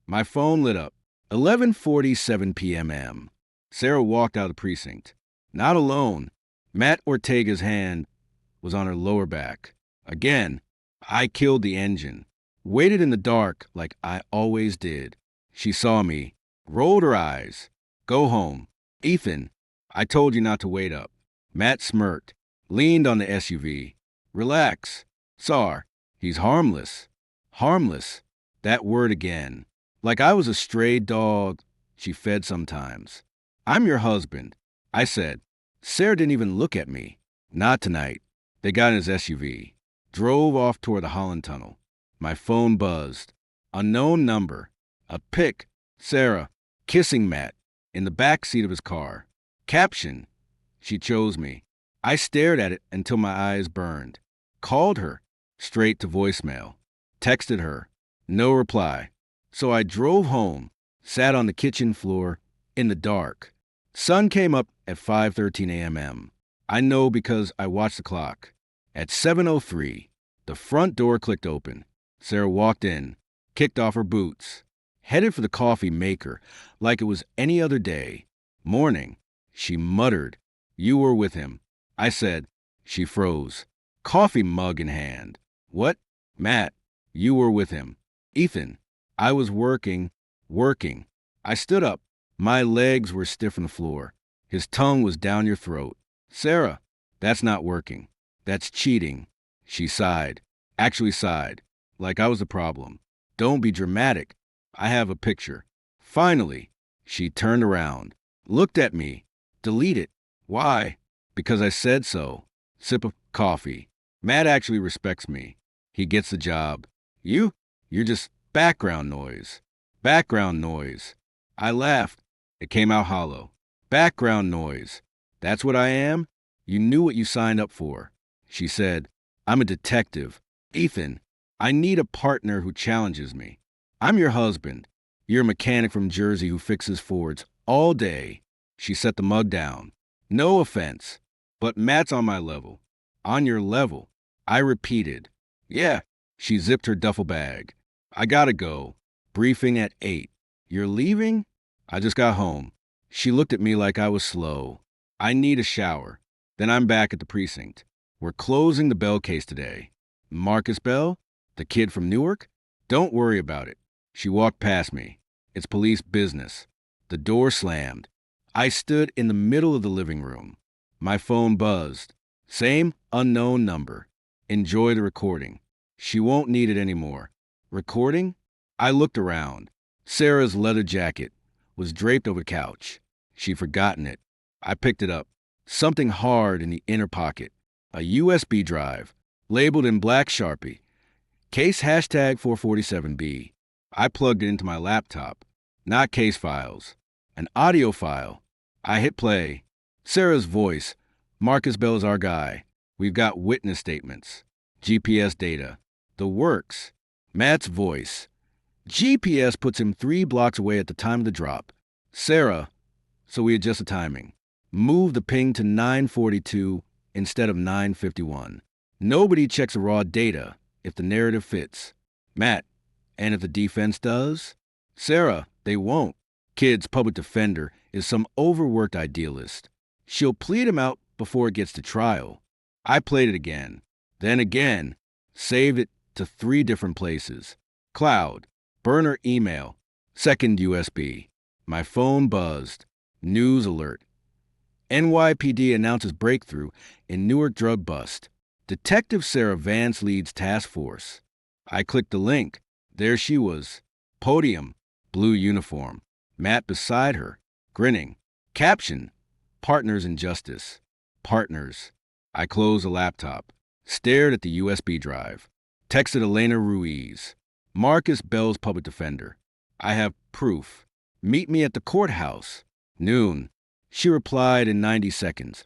My phone lit up. 11:47 p.m. Sarah walked out of the precinct. Not alone. Matt Ortega's hand was on her lower back. Again, I killed the engine. Waited in the dark like I always did. She saw me, rolled her eyes. Go home. Ethan, I told you not to wait up. Matt smirked, leaned on the SUV. Relax. Sar, he's harmless. Harmless. That word again. Like I was a stray dog she fed sometimes. I'm your husband. I said. Sarah didn't even look at me. Not tonight. They got in his SUV. Drove off toward the Holland Tunnel. My phone buzzed. Unknown number. A pic. Sarah, kissing Matt, in the back seat of his car. Caption. She chose me. I stared at it until my eyes burned. Called her. Straight to voicemail. Texted her. No reply. So I drove home, sat on the kitchen floor, in the dark. Sun came up at 5:13 a.m. I know because I watched the clock. At 7:03, the front door clicked open. Sarah walked in, kicked off her boots, headed for the coffee maker like it was any other day. Morning. She muttered, "You were with him." I said. She froze. Coffee mug in hand. What? Matt, you were with him. Ethan, I was working. I stood up. My legs were stiff on the floor. His tongue was down your throat. Sarah, that's not working. That's cheating. She sighed. Actually sighed. Like I was the problem. Don't be dramatic. I have a picture. Finally, she turned around. Looked at me. Delete it. Why? Because I said so. Sip of coffee. Matt actually respects me. He gets the job. You're just background noise. Background noise. I laughed. It came out hollow. Background noise. That's what I am? You knew what you signed up for. She said, I'm a detective. Ethan, I need a partner who challenges me. I'm your husband. You're a mechanic from Jersey who fixes Fords all day. She set the mug down. No offense, but Matt's on my level. On your level. I repeated. Yeah. She zipped her duffel bag. I gotta go. Briefing at 8. You're leaving? I just got home. She looked at me like I was slow. I need a shower. Then I'm back at the precinct. We're closing the Bell case today. Marcus Bell? The kid from Newark? Don't worry about it. She walked past me. It's police business. The door slammed. I stood in the middle of the living room. My phone buzzed. Same unknown number. Enjoy the recording. She won't need it anymore. Recording? I looked around. Sarah's leather jacket was draped over the couch. She'd forgotten it. I picked it up. Something hard in the inner pocket. A USB drive, labeled in black Sharpie. Case hashtag 447B. I plugged it into my laptop. Not case files. An audio file. I hit play. Sarah's voice. Marcus Bell's our guy. We've got witness statements. GPS data. The works. Matt's voice. GPS puts him 3 blocks away at the time of the drop. Sarah. So we adjust the timing. Move the ping to 9:42 instead of 9:51. Nobody checks the raw data if the narrative fits. Matt. And if the defense does? Sarah. They won't. Kid's public defender is some overworked idealist. She'll plead him out before it gets to trial. I played it again. Then again. Saved it to 3 different places. Cloud. Burner email. Second USB. My phone buzzed. News alert. NYPD announces breakthrough in Newark drug bust. Detective Sarah Vance leads task force. I clicked the link. There she was. Podium. Blue uniform. Matt beside her. Grinning. Caption. Partners in justice. Partners. I closed the laptop. Stared at the USB drive. Texted Elena Ruiz. Marcus Bell's public defender. I have proof. Meet me at the courthouse. Noon. She replied in 90 seconds.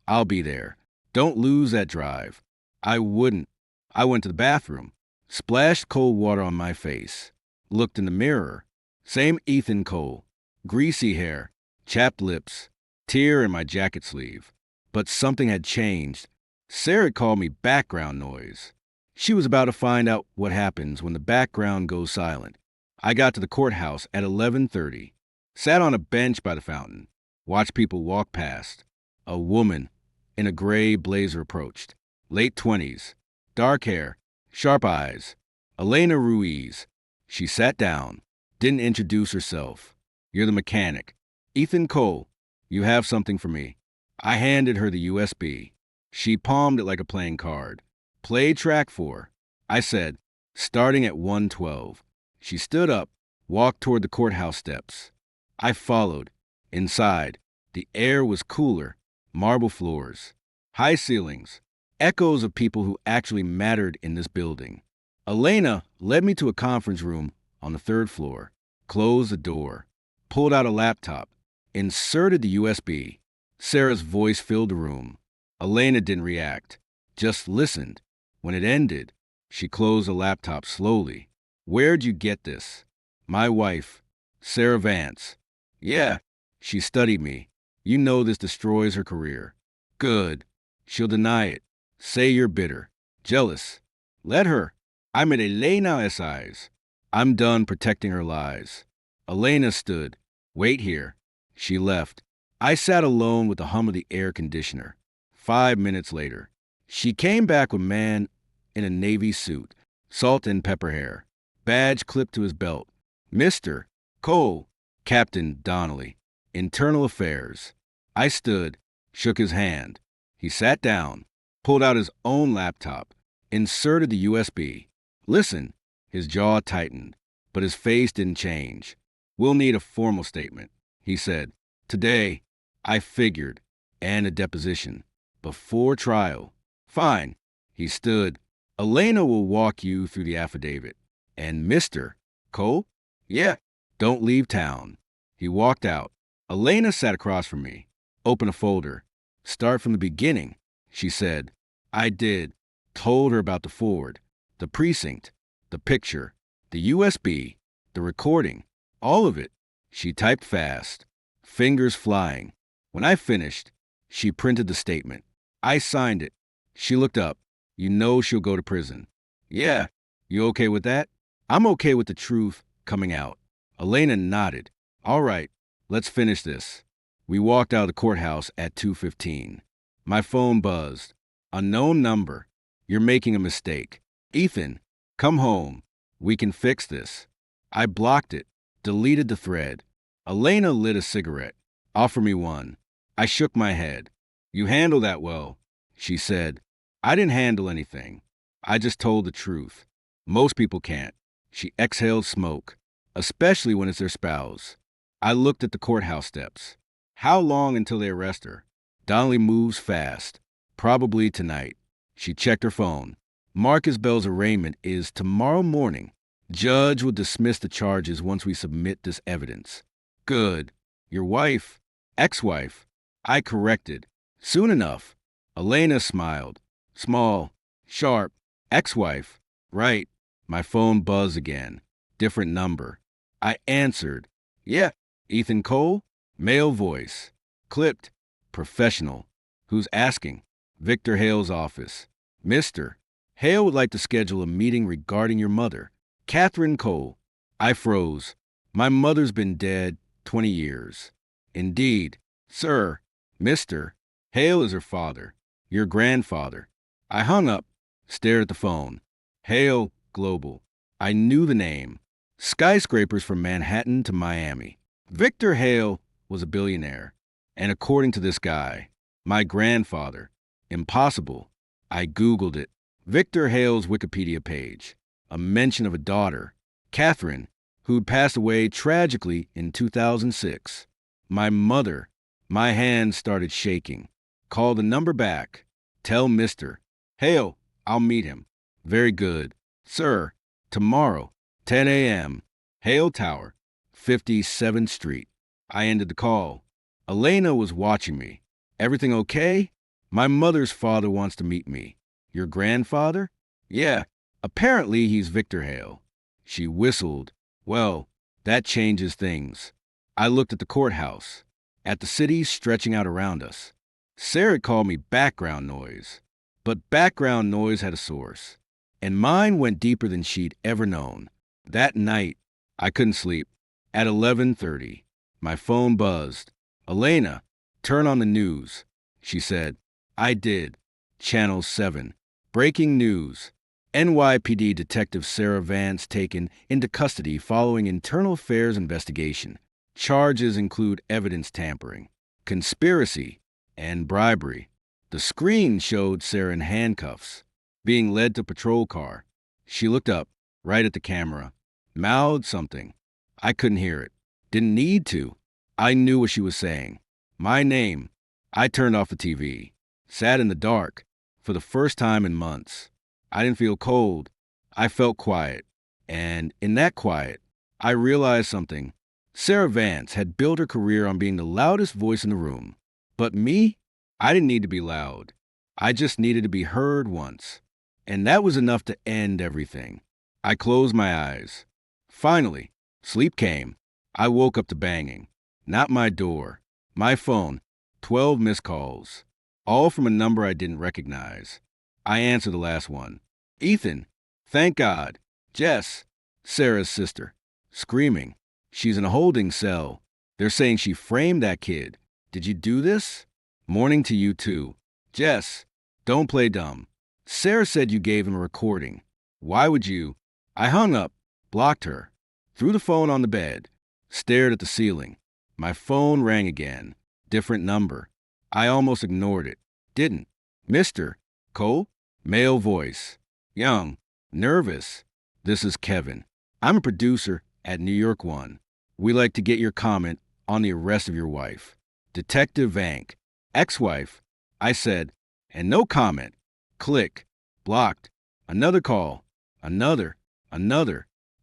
I'll be there. Don't lose that drive. I wouldn't. I went to the bathroom. Splashed cold water on my face. Looked in the mirror. Same Ethan Cole. Greasy hair. Chapped lips. Tear in my jacket sleeve. But something had changed. Sarah called me background noise. She was about to find out what happens when the background goes silent. I got to the courthouse at 11:30. Sat on a bench by the fountain. Watched people walk past. A woman in a gray blazer approached. Late 20s. Dark hair. Sharp eyes. Elena Ruiz. She sat down. Didn't introduce herself. You're the mechanic. Ethan Cole. You have something for me. I handed her the USB. She palmed it like a playing card. Play track 4. I said, starting at 112. She stood up, walked toward the courthouse steps. I followed. Inside, the air was cooler, marble floors, high ceilings, echoes of people who actually mattered in this building. Elena led me to a conference room on the 3rd floor, closed the door, pulled out a laptop, inserted the USB. Sarah's voice filled the room. Elena didn't react, just listened. When it ended, she closed the laptop slowly. Where'd you get this? My wife, Sarah Vance. Yeah, she studied me. You know this destroys her career. Good. She'll deny it. Say you're bitter. Jealous. Let her. I'm at Elena S.I.'s. I'm done protecting her lies. Elena stood. Wait here. She left. I sat alone with the hum of the air conditioner. 5 minutes later, she came back with a man in a navy suit, salt and pepper hair, badge clipped to his belt. Mr. Cole, Captain Donnelly, Internal Affairs. I stood, shook his hand. He sat down, pulled out his own laptop, inserted the USB. Listen, his jaw tightened, but his face didn't change. We'll need a formal statement, he said. Today, I figured, and a deposition. Before trial. Fine. He stood. Elena will walk you through the affidavit. And Mr. Cole? Yeah. Don't leave town. He walked out. Elena sat across from me. Open a folder. Start from the beginning, she said. I did. Told her about the Ford, the precinct, the picture, the USB, the recording, all of it. She typed fast, fingers flying. When I finished, she printed the statement. I signed it. She looked up. You know she'll go to prison. Yeah. You okay with that? I'm okay with the truth coming out. Elena nodded. All right, let's finish this. We walked out of the courthouse at 2:15. My phone buzzed. Unknown number. You're making a mistake. Ethan, come home. We can fix this. I blocked it, deleted the thread. Elena lit a cigarette. Offer me one. I shook my head. You handle that well, she said. I didn't handle anything. I just told the truth. Most people can't. She exhaled smoke, especially when it's their spouse. I looked at the courthouse steps. How long until they arrest her? Donnelly moves fast. Probably tonight. She checked her phone. Marcus Bell's arraignment is tomorrow morning. Judge will dismiss the charges once we submit this evidence. Good. Your wife? Ex-wife? I corrected. Soon enough. Elena smiled. Small. Sharp. Ex-wife. Right. My phone buzzed again. Different number. I answered. Yeah. Ethan Cole? Male voice. Clipped. Professional. Who's asking? Victor Hale's office. Mr. Hale would like to schedule a meeting regarding your mother, Catherine Cole. I froze. My mother's been dead 20 years. Indeed. Sir. Mr. Hale is her father. Your grandfather. I hung up, stared at the phone. Hale Global. I knew the name. Skyscrapers from Manhattan to Miami. Victor Hale was a billionaire. And according to this guy, my grandfather, impossible. I Googled it. Victor Hale's Wikipedia page. A mention of a daughter, Catherine, who'd passed away tragically in 2006. My mother. My hand started shaking. Call the number back. Tell Mr. Hale I'll meet him. Very good. Sir, tomorrow, 10 a.m., Hale Tower, 57th Street. I ended the call. Elena was watching me. Everything okay? My mother's father wants to meet me. Your grandfather? Yeah. Apparently he's Victor Hale. She whistled. Well, that changes things. I looked at the courthouse, at the city stretching out around us. Sarah called me background noise. But background noise had a source. And mine went deeper than she'd ever known. That night, I couldn't sleep. At 11:30, my phone buzzed. Elena, turn on the news, she said. I did. Channel 7. Breaking news. NYPD Detective Sarah Vance taken into custody following internal affairs investigation. Charges include evidence tampering, conspiracy, and bribery. The screen showed Sarah in handcuffs, being led to patrol car. She looked up, right at the camera, mouthed something. I couldn't hear it. Didn't need to. I knew what she was saying. My name. I turned off the TV. Sat in the dark. For the first time in months. I didn't feel cold. I felt quiet. And in that quiet, I realized something. Sarah Vance had built her career on being the loudest voice in the room. But me? I didn't need to be loud. I just needed to be heard once. And that was enough to end everything. I closed my eyes. Finally, sleep came. I woke up to banging. Not my door. My phone. 12 missed calls. All from a number I didn't recognize. I answered the last one. Ethan. Thank God. Jess. Sarah's sister. Screaming. She's in a holding cell. They're saying she framed that kid. Did you do this? Morning to you too. Jess. Don't play dumb. Sarah said you gave him a recording. Why would you? I hung up. Blocked her. Threw the phone on the bed. Stared at the ceiling. My phone rang again. Different number. I almost ignored it. Didn't. Mr. Cole? Male voice. Young. Nervous. This is Kevin. I'm a producer at New York One. We like to get your comment on the arrest of your wife. Detective Vank. Ex-wife. I said, and no comment. Click. Blocked. Another call. Another.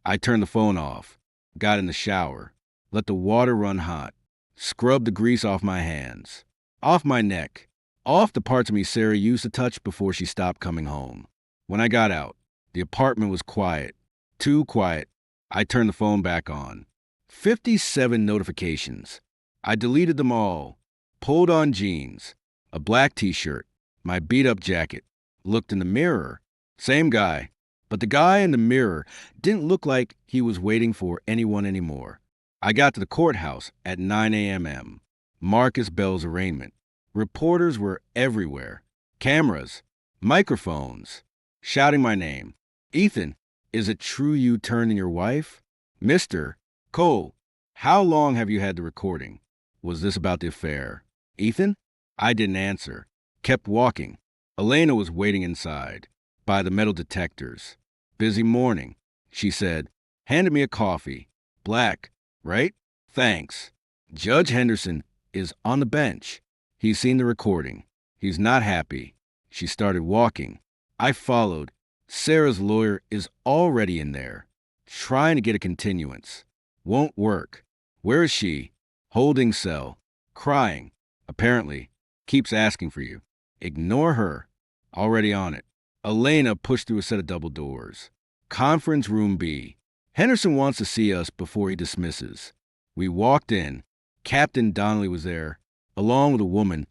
I turned the phone off. Got in the shower. Let the water run hot. Scrubbed the grease off my hands. Off my neck. Off the parts of me Sarah used to touch before she stopped coming home. When I got out, the apartment was quiet. Too quiet. I turned the phone back on. 57 notifications. I deleted them all. Pulled on jeans. A black t-shirt. My beat-up jacket. Looked in the mirror. Same guy. But the guy in the mirror didn't look like he was waiting for anyone anymore. I got to the courthouse at 9 a.m. Marcus Bell's arraignment. Reporters were everywhere. Cameras. Microphones. Shouting my name. Ethan, is it true you turned in your wife? Mr. Cole, how long have you had the recording? Was this about the affair? Ethan? I didn't answer. Kept walking. Elena was waiting inside, by the metal detectors. Busy morning, she said. Handed me a coffee. Black, right? Thanks. Judge Henderson is on the bench. He's seen the recording. He's not happy. She started walking. I followed. Sarah's lawyer is already in there, trying to get a continuance. Won't work. Where is she? Holding cell. Crying. Apparently. Keeps asking for you. Ignore her. Already on it. Elena pushed through a set of double doors. Conference room B. Henderson wants to see us before he dismisses. We walked in. Captain Donnelly was there, along with a woman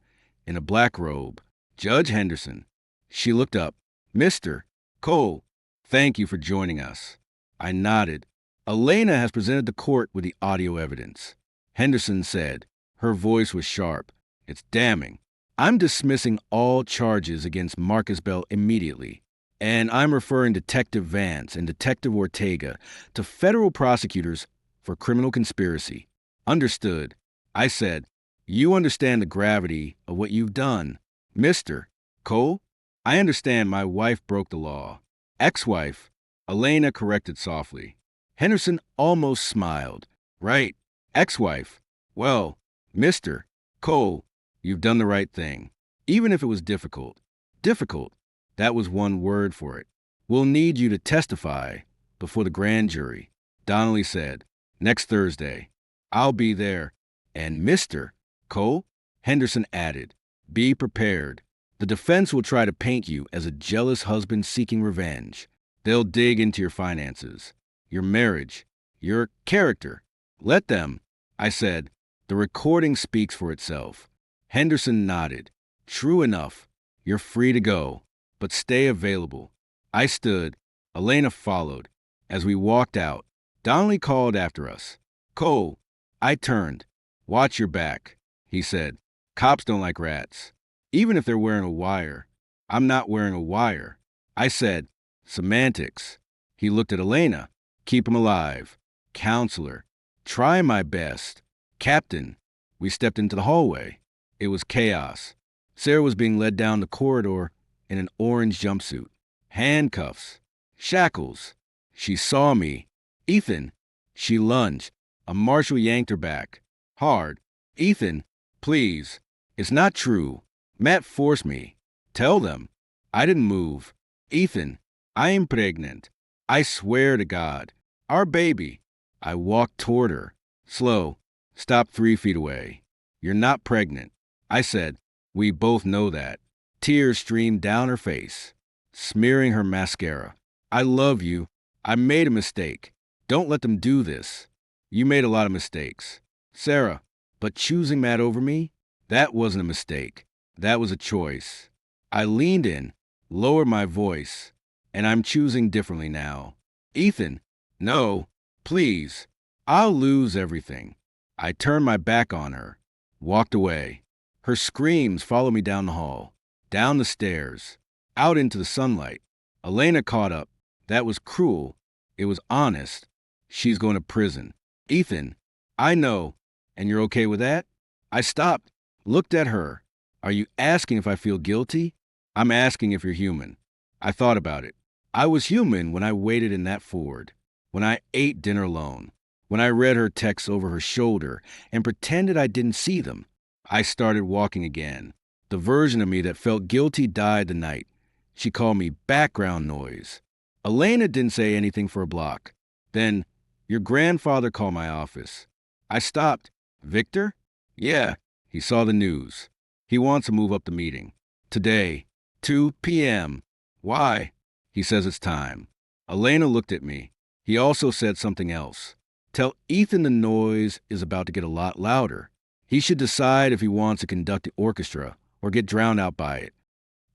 in a black robe. Judge Henderson. She looked up. Mr. Cole, thank you for joining us. I nodded. Elena has presented the court with the audio evidence. Henderson said. Her voice was sharp. It's damning. I'm dismissing all charges against Marcus Bell immediately, and I'm referring Detective Vance and Detective Ortega to federal prosecutors for criminal conspiracy. Understood. I said, you understand the gravity of what you've done. Mr. Cole, I understand my wife broke the law. Ex-wife, Elena corrected softly. Henderson almost smiled. Right. Ex-wife. Well, Mr. Cole, you've done the right thing. Even if it was difficult. Difficult. That was one word for it. We'll need you to testify before the grand jury. Donnelly said, next Thursday. I'll be there. And Mr. Cole? Henderson added, be prepared. The defense will try to paint you as a jealous husband seeking revenge. They'll dig into your finances, your marriage, your character. Let them. I said, the recording speaks for itself. Henderson nodded. True enough. You're free to go, but stay available. I stood. Elena followed. As we walked out, Donnelly called after us. Cole. I turned. Watch your back, he said. Cops don't like rats. Even if they're wearing a wire. I'm not wearing a wire. I said, semantics. He looked at Elena. Keep him alive. Counselor. Try my best. Captain. We stepped into the hallway. It was chaos. Sarah was being led down the corridor in an orange jumpsuit. Handcuffs. Shackles. She saw me. Ethan. She lunged. A marshal yanked her back. Hard. Ethan, please. It's not true. Matt forced me. Tell them. I didn't move. Ethan, I am pregnant. I swear to God. Our baby. I walked toward her. Slow. Stopped 3 feet away. You're not pregnant. I said, we both know that. Tears streamed down her face, smearing her mascara. I love you. I made a mistake. Don't let them do this. You made a lot of mistakes. Sarah, but choosing Matt over me? That wasn't a mistake. That was a choice. I leaned in, lowered my voice, and I'm choosing differently now. Ethan, no, please. I'll lose everything. I turned my back on her, walked away. Her screams followed me down the hall, down the stairs, out into the sunlight. Elena caught up. That was cruel. It was honest. She's going to prison. Ethan, I know. And you're okay with that? I stopped, looked at her. Are you asking if I feel guilty? I'm asking if you're human. I thought about it. I was human when I waited in that Ford, when I ate dinner alone, when I read her texts over her shoulder and pretended I didn't see them. I started walking again. The version of me that felt guilty died the night. She called me background noise. Elena didn't say anything for a block. Then, your grandfather called my office. I stopped. Victor? Yeah, he saw the news. He wants to move up the meeting. Today, 2 p.m. Why? He says it's time. Elena looked at me. He also said something else. Tell Ethan the noise is about to get a lot louder. He should decide if he wants to conduct the orchestra or get drowned out by it.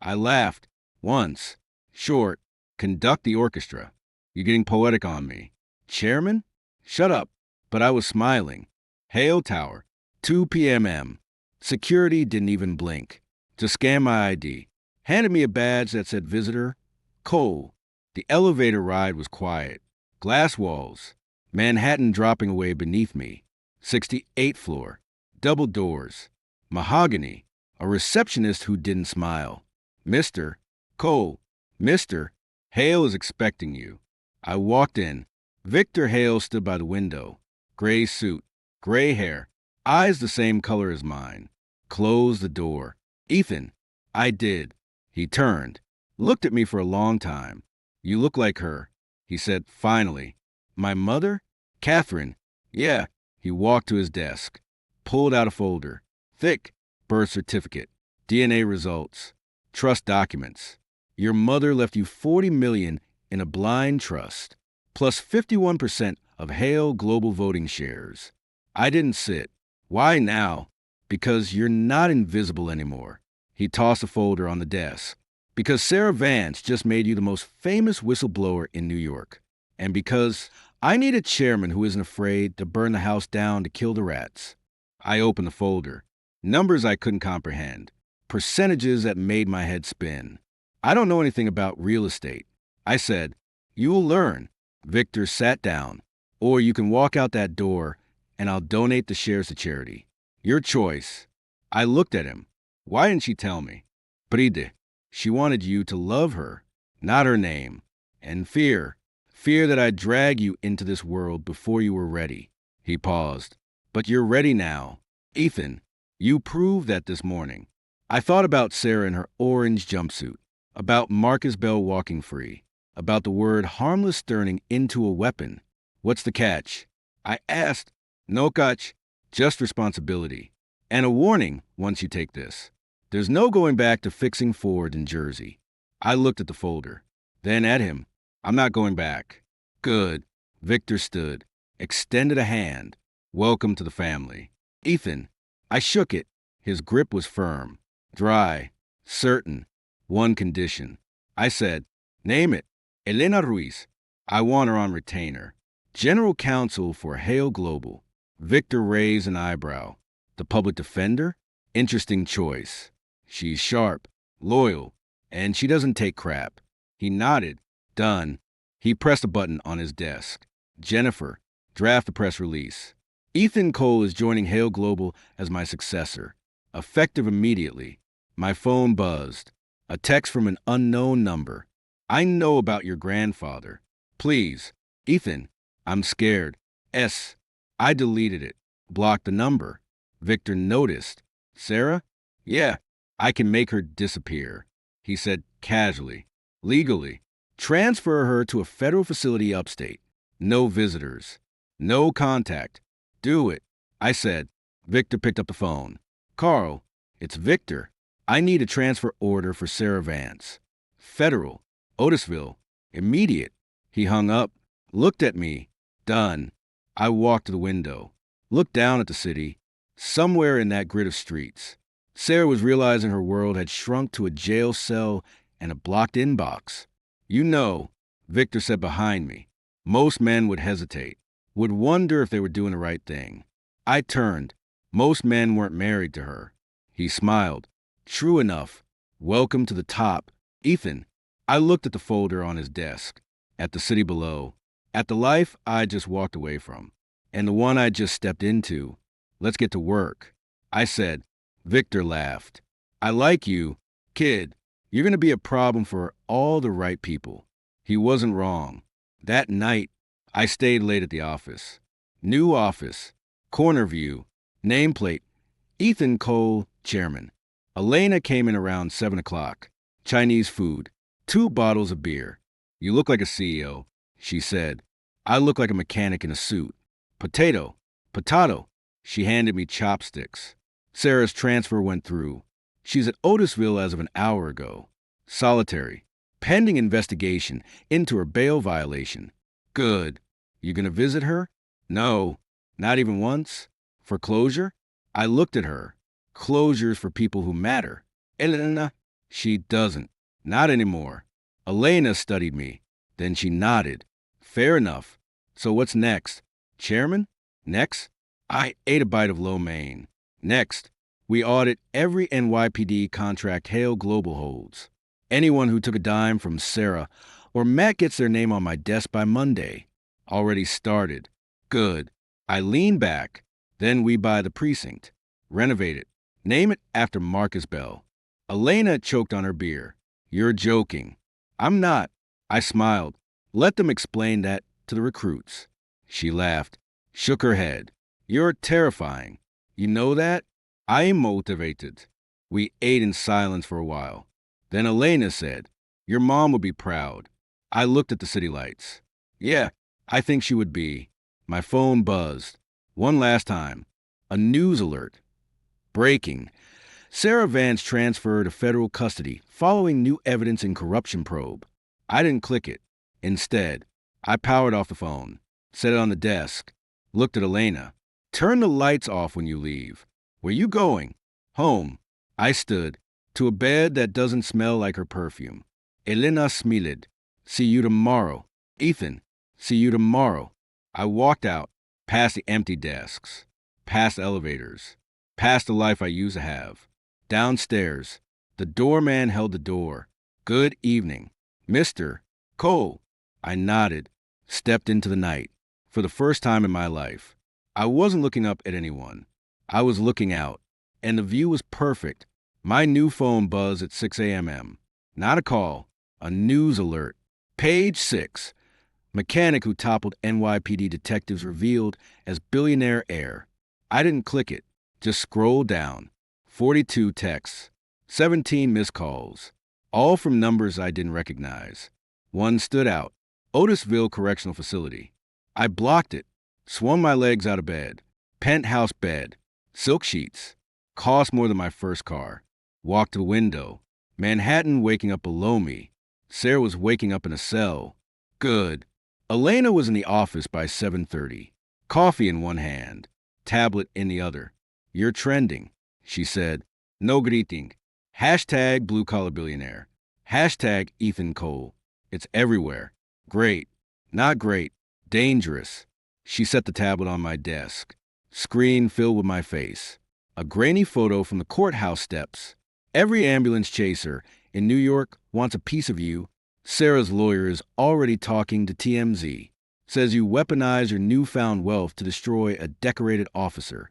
I laughed. Once. Short. Conduct the orchestra. You're getting poetic on me. Chairman? Shut up. But I was smiling. Hale Tower. 2 p.m. Security didn't even blink. To scan my ID. Handed me a badge that said visitor. Cole. The elevator ride was quiet. Glass walls. Manhattan dropping away beneath me. 68th floor. Double doors. Mahogany. A receptionist who didn't smile. Mr. Cole. Mr. Hale is expecting you. I walked in. Victor Hale stood by the window. Gray suit. Gray hair. Eyes the same color as mine. Closed the door. Ethan. I did. He turned. Looked at me for a long time. You look like her. He said, finally. My mother? Catherine. Yeah. He walked to his desk. Pulled out a folder. Thick. Birth certificate. DNA results. Trust documents. Your mother left you $40 million in a blind trust, plus 51% of Hale Global Voting shares. I didn't sit. Why now? Because you're not invisible anymore. He tossed a folder on the desk. Because Sarah Vance just made you the most famous whistleblower in New York. And because I need a chairman who isn't afraid to burn the house down to kill the rats. I opened the folder. Numbers I couldn't comprehend. Percentages that made my head spin. I don't know anything about real estate. I said, you will learn. Victor sat down. Or you can walk out that door and I'll donate the shares to charity. Your choice. I looked at him. Why didn't she tell me? Bride. She wanted you to love her, not her name. And fear. Fear that I'd drag you into this world before you were ready. He paused. But you're ready now. Ethan, you proved that this morning. I thought about Sarah in her orange jumpsuit, about Marcus Bell walking free, about the word harmless turning into a weapon. What's the catch? I asked. No catch, just responsibility. And a warning once you take this. There's no going back to fixing Ford in Jersey. I looked at the folder, then at him. I'm not going back. Good. Victor stood, extended a hand. Welcome to the family. Ethan. I shook it. His grip was firm, dry, certain. One condition. I said, name it. Elena Ruiz. I want her on retainer. General counsel for Hale Global. Victor raised an eyebrow. The public defender? Interesting choice. She's sharp, loyal, and she doesn't take crap. He nodded. Done. He pressed a button on his desk. Jennifer, draft the press release. Ethan Cole is joining Hale Global as my successor. Effective immediately. My phone buzzed. A text from an unknown number. I know about your grandfather. Please. Ethan, I'm scared. I deleted it. Blocked the number. Victor noticed. Sarah? Yeah, I can make her disappear. He said casually. Legally. Transfer her to a federal facility upstate. No visitors. No contact. Do it. I said. Victor picked up the phone. Carl, it's Victor. I need a transfer order for Sarah Vance. Federal. Otisville. Immediate. He hung up. Looked at me. Done. I walked to the window. Looked down at the city. Somewhere in that grid of streets. Sarah was realizing her world had shrunk to a jail cell and a blocked inbox. You know, Victor said behind me. Most men would hesitate, would wonder if they were doing the right thing. I turned. Most men weren't married to her. He smiled. True enough. Welcome to the top. Ethan. I looked at the folder on his desk, at the city below, at the life I just walked away from, and the one I just stepped into. Let's get to work. I said. Victor laughed. I like you, kid. You're going to be a problem for all the right people. He wasn't wrong. That night, I stayed late at the office. New office. Corner view. Nameplate. Ethan Cole, chairman. Elena came in around 7 o'clock. Chinese food. 2 bottles of beer. You look like a CEO, she said. I look like a mechanic in a suit. Potato. She handed me chopsticks. Sarah's transfer went through. She's at Otisville as of an hour ago. Solitary. Pending investigation into her bail violation. Good. You gonna visit her? No. Not even once? For closure? I looked at her. Closures for people who matter. Elena? She doesn't. Not anymore. Elena studied me. Then she nodded. Fair enough. So what's next? Chairman? Next? I ate a bite of lo mein. Next, we audit every NYPD contract Hale Global holds. Anyone who took a dime from Sarah or Matt gets their name on my desk by Monday. Already started. Good. I lean back. Then we buy the precinct. Renovate it. Name it after Marcus Bell. Elena choked on her beer. You're joking. I'm not. I smiled. Let them explain that to the recruits. She laughed. Shook her head. You're terrifying. You know that? I'm motivated. We ate in silence for a while. Then Elena said, Your mom would be proud. I looked at the city lights. Yeah, I think she would be. My phone buzzed. One last time. A news alert. Breaking. Sarah Vance transferred to federal custody following new evidence in corruption probe. I didn't click it. Instead, I powered off the phone, set it on the desk, looked at Elena. Turn the lights off when you leave. Where you going? Home. I stood. To a bed that doesn't smell like her perfume. Elena smiled. See you tomorrow. Ethan. See you tomorrow. I walked out, past the empty desks, past elevators, past the life I used to have. Downstairs. The doorman held the door. Good evening. Mr. Cole. I nodded, stepped into the night. For the first time in my life. I wasn't looking up at anyone. I was looking out, and the view was perfect. My new phone buzzed at 6 a.m. Not a call, a news alert. Page 6. Mechanic who toppled NYPD detectives revealed as billionaire heir. I didn't click it, just scrolled down. 42 texts, 17 missed calls, all from numbers I didn't recognize. One stood out, Otisville Correctional Facility. I blocked it, swung my legs out of bed. Penthouse bed, silk sheets, cost more than my first car. Walked to the window. Manhattan waking up below me. Sarah was waking up in a cell. Good. Elena was in the office by 7:30. Coffee in one hand, tablet in the other. You're trending, she said. No greeting. Hashtag blue collar billionaire. Hashtag Ethan Cole. It's everywhere. Great. Not great. Dangerous. She set the tablet on my desk. Screen filled with my face. A grainy photo from the courthouse steps. Every ambulance chaser in New York wants a piece of you. Sarah's lawyer is already talking to TMZ. Says you weaponize your newfound wealth to destroy a decorated officer.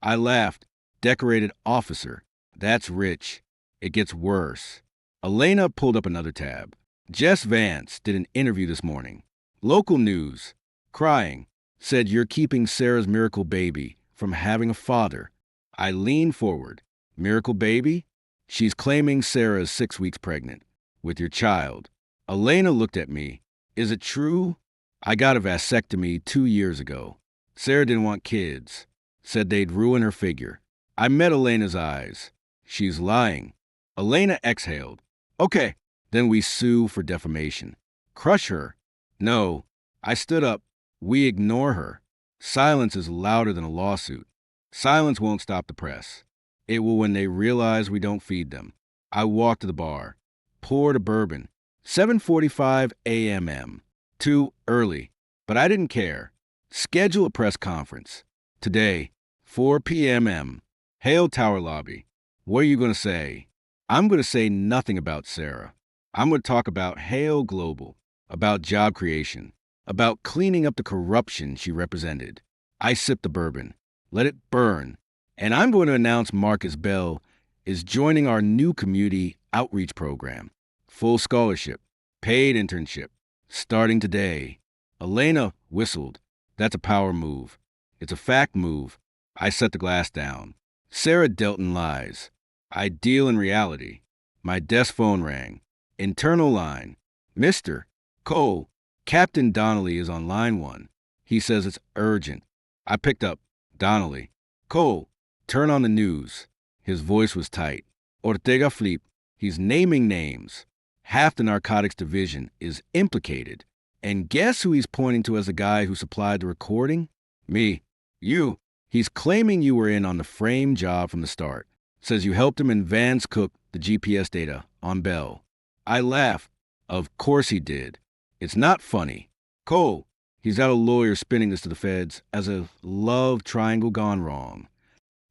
I laughed. Decorated officer. That's rich. It gets worse. Elena pulled up another tab. Jess Vance did an interview this morning. Local news. Crying. Said you're keeping Sarah's miracle baby from having a father. I leaned forward. Miracle baby? She's claiming Sarah is 6 weeks pregnant. With your child. Elena looked at me. Is it true? I got a vasectomy 2 years ago. Sarah didn't want kids. Said they'd ruin her figure. I met Elena's eyes. She's lying. Elena exhaled. Okay, then we sue for defamation. Crush her. No. I stood up. We ignore her. Silence is louder than a lawsuit. Silence won't stop the press. It will when they realize we don't feed them. I walked to the bar. Poured a bourbon. 7:45 a.m. Too early. But I didn't care. Schedule a press conference. Today, 4 p.m. Hale Tower lobby. What are you going to say? I'm going to say nothing about Sarah. I'm going to talk about Hale Global, about job creation, about cleaning up the corruption she represented. I sipped the bourbon. Let it burn. And I'm going to announce Marcus Bell is joining our new community outreach program. Full scholarship, paid internship, starting today. Elena whistled. That's a power move. It's a fact move. I set the glass down. Sarah dealt in lies. I deal in reality. My desk phone rang. Internal line. Mr. Cole, Captain Donnelly is on line 1. He says it's urgent. I picked up. Donnelly. Cole, turn on the news. His voice was tight. Ortega Flip. He's naming names. Half the narcotics division is implicated. And guess who he's pointing to as the guy who supplied the recording? Me. You. He's claiming you were in on the frame job from the start. Says you helped him and Vance cook the GPS data on Bell. I laughed. Of course he did. It's not funny. Cole, he's got a lawyer spinning this to the feds as a love triangle gone wrong.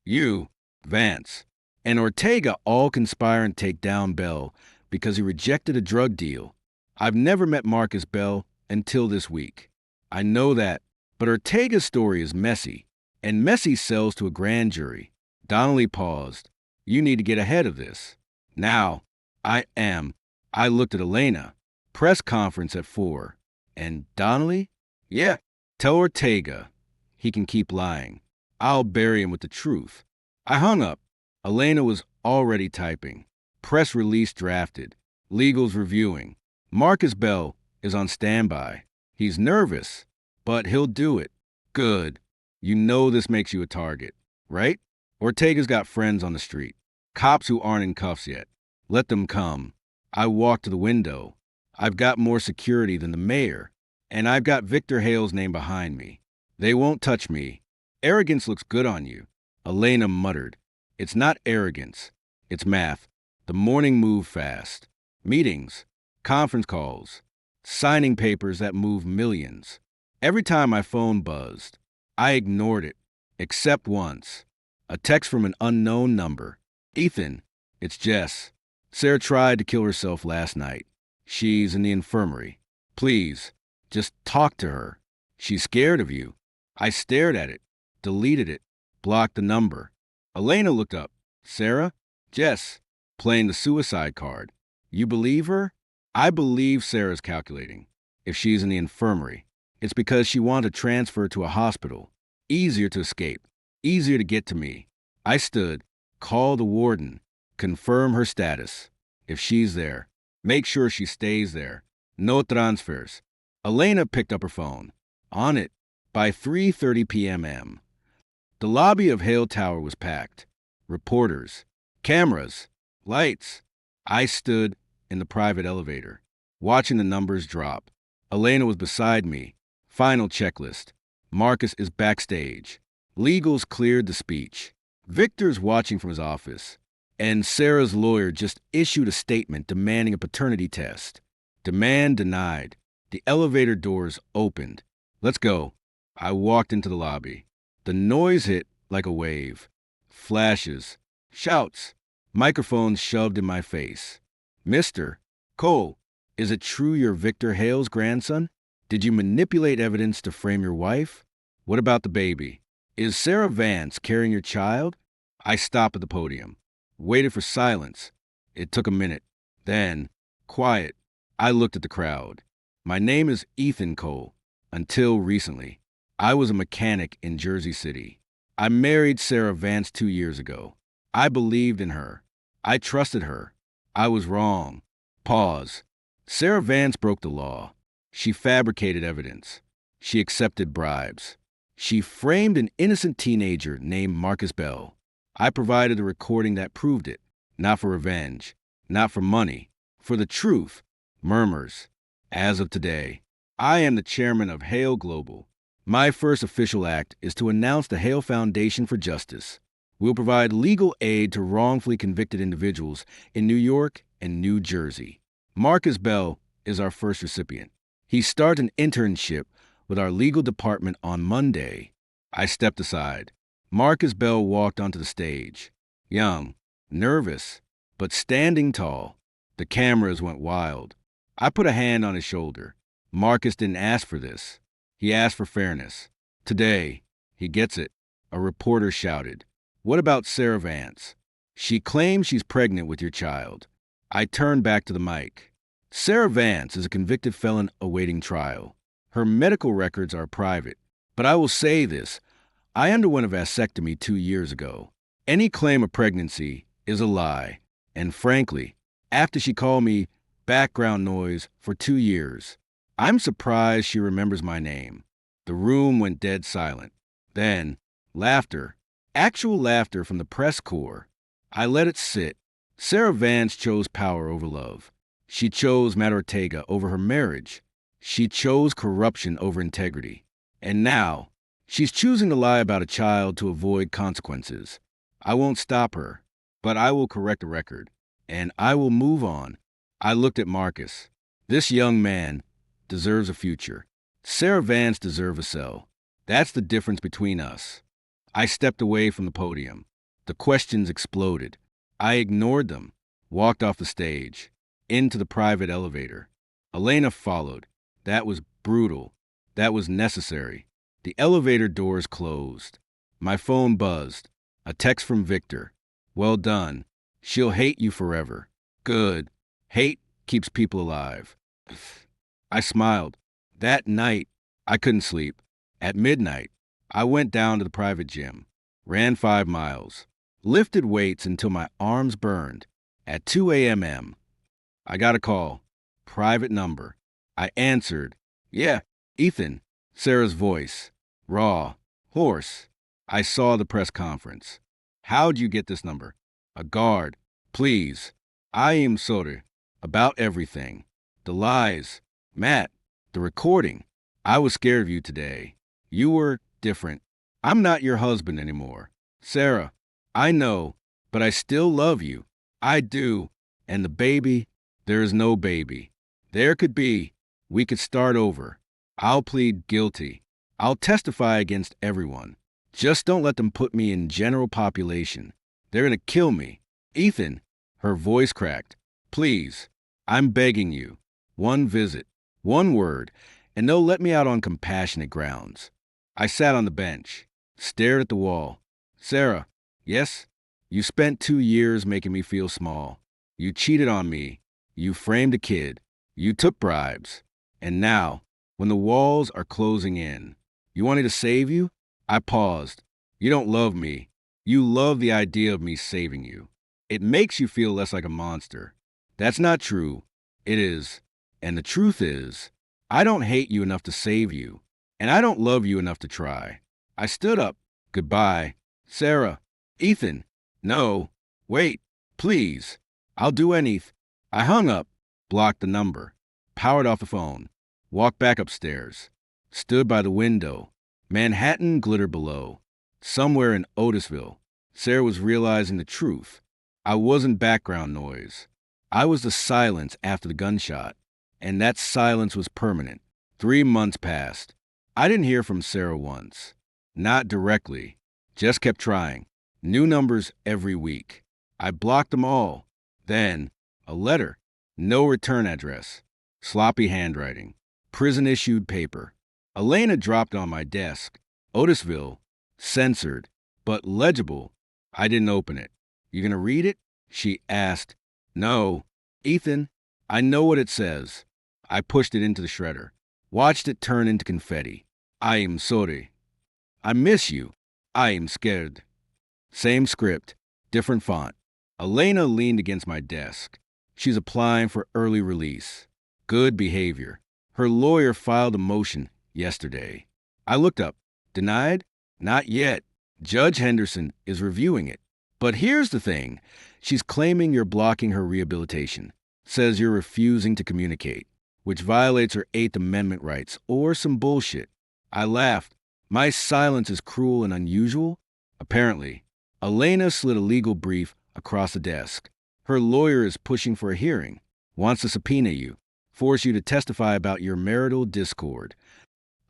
You, Vance, and Ortega all conspire and take down Bell because he rejected a drug deal. I've never met Marcus Bell until this week. I know that, but Ortega's story is messy, and messy sells to a grand jury. Donnelly paused. You need to get ahead of this. Now, I am. I looked at Elena. Press conference at 4. And Donnelly? Yeah. Tell Ortega. He can keep lying. I'll bury him with the truth. I hung up. Elena was already typing. Press release drafted. Legal's reviewing. Marcus Bell is on standby. He's nervous, but he'll do it. Good. You know this makes you a target, right? Ortega's got friends on the street. Cops who aren't in cuffs yet. Let them come. I walked to the window. I've got more security than the mayor, and I've got Victor Hale's name behind me. They won't touch me. Arrogance looks good on you. Elena muttered. It's not arrogance. It's math. The morning moved fast. Meetings, conference calls, signing papers that move millions. Every time my phone buzzed, I ignored it, except once. A text from an unknown number. Ethan, it's Jess. Sarah tried to kill herself last night. She's in the infirmary. Please, just talk to her. She's scared of you. I stared at it, deleted it, blocked the number. Elena looked up. Sarah? Jess, playing the suicide card. You believe her? I believe Sarah's calculating. If she's in the infirmary, it's because she wanted to transfer to a hospital. Easier to escape. Easier to get to me. I stood. Call the warden. Confirm her status. If she's there, make sure she stays there. No transfers. Elena picked up her phone. On it. By 3:30 p.m. The lobby of Hale Tower was packed. Reporters. Cameras. Lights. I stood in the private elevator, watching the numbers drop. Elena was beside me. Final checklist. Marcus is backstage. Legals cleared the speech. Victor's watching from his office. And Sarah's lawyer just issued a statement demanding a paternity test. Demand denied. The elevator doors opened. Let's go. I walked into the lobby. The noise hit like a wave. Flashes, shouts, microphones shoved in my face. Mr. Cole, is it true you're Victor Hale's grandson? Did you manipulate evidence to frame your wife? What about the baby? Is Sarah Vance carrying your child? I stopped at the podium, waited for silence. It took a minute. Then, quiet. I looked at the crowd. My name is Ethan Cole. Until recently, I was a mechanic in Jersey City. I married Sarah Vance 2 years ago. I believed in her. I trusted her. I was wrong. Pause. Sarah Vance broke the law. She fabricated evidence. She accepted bribes. She framed an innocent teenager named Marcus Bell. I provided a recording that proved it. Not for revenge. Not for money. For the truth. Murmurs. As of today, I am the chairman of Hale Global. My first official act is to announce the Hale Foundation for Justice. We'll provide legal aid to wrongfully convicted individuals in New York and New Jersey. Marcus Bell is our first recipient. He starts an internship with our legal department on Monday. I stepped aside. Marcus Bell walked onto the stage. Young, nervous, but standing tall. The cameras went wild. I put a hand on his shoulder. Marcus didn't ask for this. He asked for fairness. Today, he gets it. A reporter shouted, "What about Sarah Vance? She claims she's pregnant with your child." I turned back to the mic. Sarah Vance is a convicted felon awaiting trial. Her medical records are private. But I will say this. I underwent a vasectomy 2 years ago. Any claim of pregnancy is a lie. And frankly, after she called me background noise for 2 years, I'm surprised she remembers my name. The room went dead silent. Then, laughter. Actual laughter from the press corps. I let it sit. Sarah Vance chose power over love. She chose Matt Ortega over her marriage. She chose corruption over integrity. And now, she's choosing to lie about a child to avoid consequences. I won't stop her, but I will correct the record. And I will move on. I looked at Marcus. This young man deserves a future. Sarah Vance deserves a cell. That's the difference between us. I stepped away from the podium. The questions exploded. I ignored them, walked off the stage, into the private elevator. Elena followed. That was brutal. That was necessary. The elevator doors closed. My phone buzzed. A text from Victor. "Well done. She'll hate you forever." Good. Hate keeps people alive. I smiled. That night, I couldn't sleep. At midnight, I went down to the private gym, ran 5 miles, lifted weights until my arms burned. At 2 a.m., I got a call. Private number. I answered. "Yeah, Ethan." Sarah's voice. Raw. Hoarse. I saw the press conference. "How'd you get this number?" "A guard. Please. I am sorry. About everything. The lies. Matt. The recording. I was scared of you today. You were different. I'm not your husband anymore. Sarah. I know, but I still love you. I do. And the baby, there is no baby. There could be. We could start over. I'll plead guilty. I'll testify against everyone. Just don't let them put me in general population. They're going to kill me. Ethan." Her voice cracked. "Please, I'm begging you. One visit. One word. And they'll let me out on compassionate grounds." I sat on the bench, stared at the wall. "Sarah, yes? You spent 2 years making me feel small. You cheated on me. You framed a kid. You took bribes. And now, when the walls are closing in, you want me to save you?" I paused. "You don't love me. You love the idea of me saving you. It makes you feel less like a monster. That's not true. It is. And the truth is, I don't hate you enough to save you. And I don't love you enough to try." I stood up. "Goodbye. Sarah. Ethan. No. Wait. Please. I'll do anything." I hung up, blocked the number, powered off the phone, walked back upstairs, stood by the window. Manhattan glittered below. Somewhere in Otisville, Sarah was realizing the truth. I wasn't background noise. I was the silence after the gunshot. And that silence was permanent. 3 months passed. I didn't hear from Sarah once. Not directly. Just kept trying. New numbers every week. I blocked them all. Then, a letter. No return address. Sloppy handwriting. Prison-issued paper. Elena dropped on my desk. Otisville. Censored. But legible. I didn't open it. You gonna read it? She asked. No. Ethan, I know what it says. I pushed it into the shredder. Watched it turn into confetti. I am sorry. I miss you. I am scared. Same script, different font. Elena leaned against my desk. She's applying for early release. Good behavior. Her lawyer filed a motion yesterday. I looked up. Denied? Not yet. Judge Henderson is reviewing it. But here's the thing. She's claiming you're blocking her rehabilitation. Says you're refusing to communicate, which violates her Eighth Amendment rights, or some bullshit. I laughed. My silence is cruel and unusual? Apparently. Elena slid a legal brief across the desk. Her lawyer is pushing for a hearing. Wants to subpoena you. Force you to testify about your marital discord.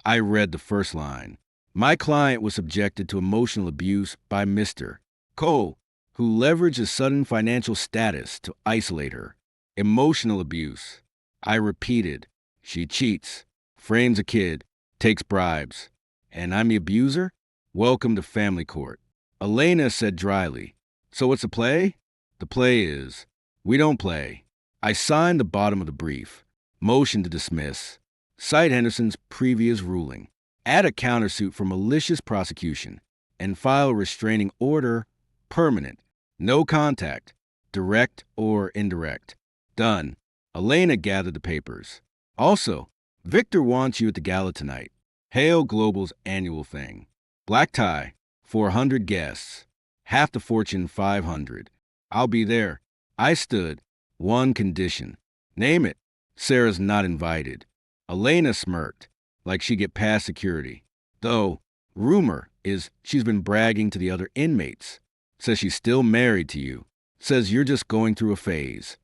I read the first line. My client was subjected to emotional abuse by Mr. Cole, who leveraged his sudden financial status to isolate her. Emotional abuse. I repeated. She cheats, frames a kid, takes bribes. And I'm the abuser? Welcome to family court. Elena said dryly. So what's the play? The play is, we don't play. I signed the bottom of the brief. Motion to dismiss. Cite Henderson's previous ruling. Add a countersuit for malicious prosecution. And file a restraining order, permanent. No contact, direct or indirect. Done. Elena gathered the papers. Also, Victor wants you at the gala tonight. Hale Global's annual thing. Black tie, 400 guests. Half the Fortune 500. I'll be there. I stood. One condition. Name it. Sarah's not invited. Elena smirked, like she'd get past security. Though, rumor is she's been bragging to the other inmates. Says she's still married to you. Says you're just going through a phase.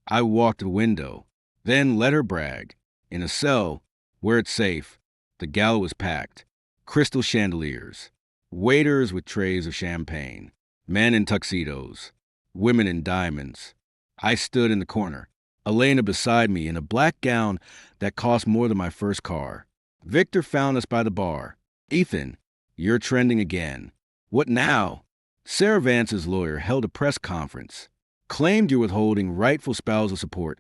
I walked to the window. Then let her brag. In a cell, where it's safe. The gala was packed. Crystal chandeliers. Waiters with trays of champagne. Men in tuxedos. Women in diamonds. I stood in the corner. Elena beside me in a black gown that cost more than my first car. Victor found us by the bar. Ethan, you're trending again. What now? Sarah Vance's lawyer held a press conference. Claimed you're withholding rightful spousal support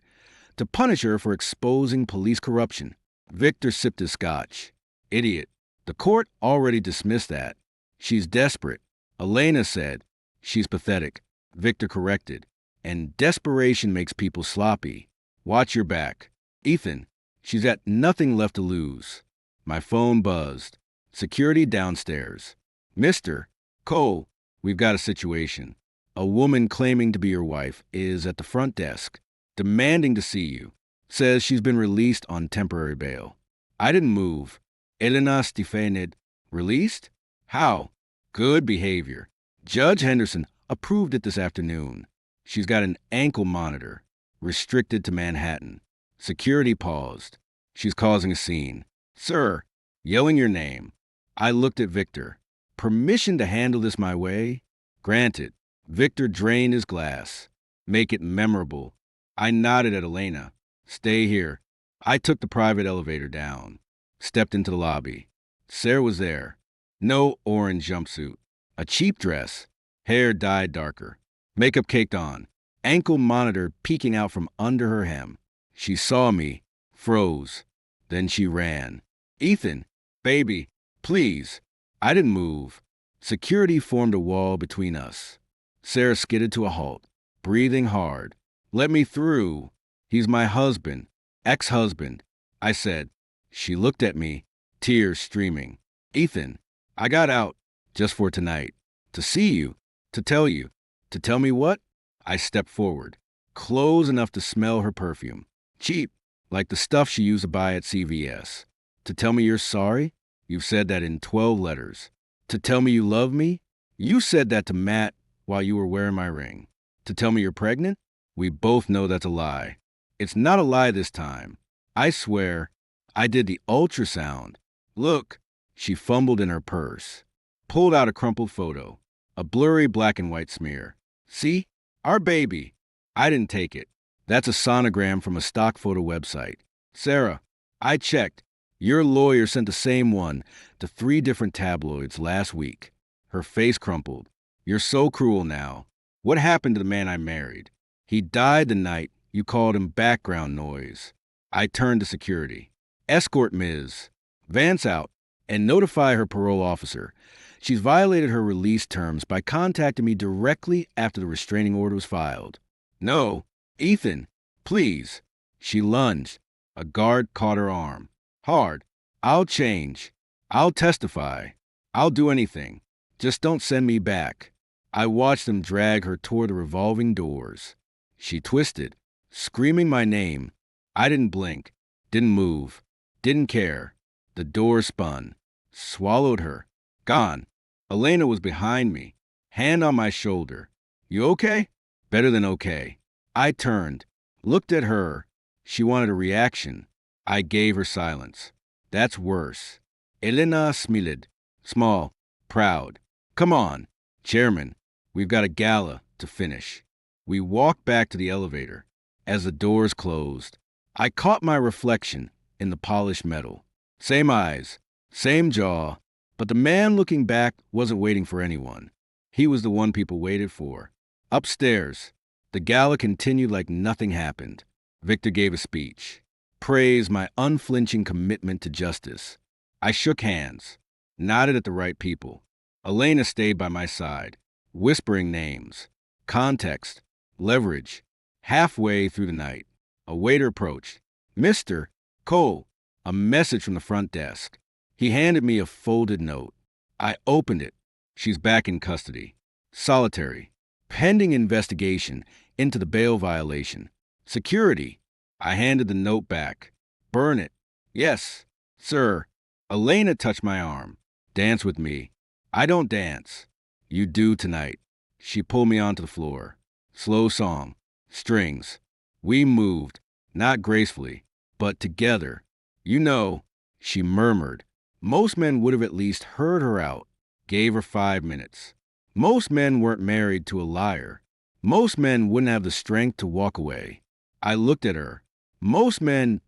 to punish her for exposing police corruption. Victor sipped his scotch. Idiot. The court already dismissed that. She's desperate. Elena said. She's pathetic. Victor corrected. And desperation makes people sloppy. Watch your back. Ethan, she's got nothing left to lose. My phone buzzed. Security downstairs. Mr. Cole, we've got a situation. A woman claiming to be your wife is at the front desk, demanding to see you. Says she's been released on temporary bail. I didn't move. Elena Stefanid, released? How? Good behavior. Judge Henderson approved it this afternoon. She's got an ankle monitor, restricted to Manhattan. Security paused. She's causing a scene. Sir, yelling your name. I looked at Victor. Permission to handle this my way? Granted. Victor drained his glass. Make it memorable. I nodded at Elena. Stay here. I took the private elevator down. Stepped into the lobby. Sarah was there. No orange jumpsuit. A cheap dress. Hair dyed darker. Makeup caked on. Ankle monitor peeking out from under her hem. She saw me. Froze. Then she ran. Ethan, baby, please. I didn't move. Security formed a wall between us. Sarah skidded to a halt, breathing hard. Let me through. He's my husband. Ex-husband. I said. She looked at me, tears streaming. Ethan, I got out just for tonight. To see you. To tell you. To tell me what? I stepped forward. Close enough to smell her perfume. Cheap, like the stuff she used to buy at CVS. To tell me you're sorry? You've said that in 12 letters. To tell me you love me? You said that to Matt while you were wearing my ring. To tell me you're pregnant? We both know that's a lie. It's not a lie this time. I swear, I did the ultrasound. Look. She fumbled in her purse, pulled out a crumpled photo, a blurry black and white smear. See? Our baby. I didn't take it. That's a sonogram from a stock photo website. Sarah, I checked. Your lawyer sent the same one to 3 different tabloids last week. Her face crumpled. You're so cruel now. What happened to the man I married? He died the night you called him background noise. I turned to security. Escort Ms. Vance out and notify her parole officer. She's violated her release terms by contacting me directly after the restraining order was filed. No, Ethan, please. She lunged. A guard caught her arm. Hard. I'll change. I'll testify. I'll do anything. Just don't send me back. I watched them drag her toward the revolving doors. She twisted, screaming my name. I didn't blink, didn't move, didn't care. The door spun, swallowed her. Gone. Elena was behind me, hand on my shoulder. You okay? Better than okay. I turned, looked at her. She wanted a reaction. I gave her silence. That's worse. Elena smiled, small, proud. Come on, Chairman, we've got a gala to finish. We walked back to the elevator. As the doors closed, I caught my reflection in the polished metal. Same eyes, same jaw, but the man looking back wasn't waiting for anyone. He was the one people waited for. Upstairs, the gala continued like nothing happened. Victor gave a speech, praised my unflinching commitment to justice. I shook hands, nodded at the right people. Elena stayed by my side, whispering names, context, leverage. Halfway through the night, a waiter approached. Mr. Cole, a message from the front desk. He handed me a folded note. I opened it. She's back in custody. Solitary. Pending investigation into the bail violation. Security. I handed the note back. Burn it. Yes, sir. Elena touched my arm. Dance with me. I don't dance. You do tonight. She pulled me onto the floor. Slow song. Strings. We moved, not gracefully, but together. You know, she murmured. Most men would have at least heard her out. Gave her 5 minutes. Most men weren't married to a liar. Most men wouldn't have the strength to walk away. I looked at her. Most men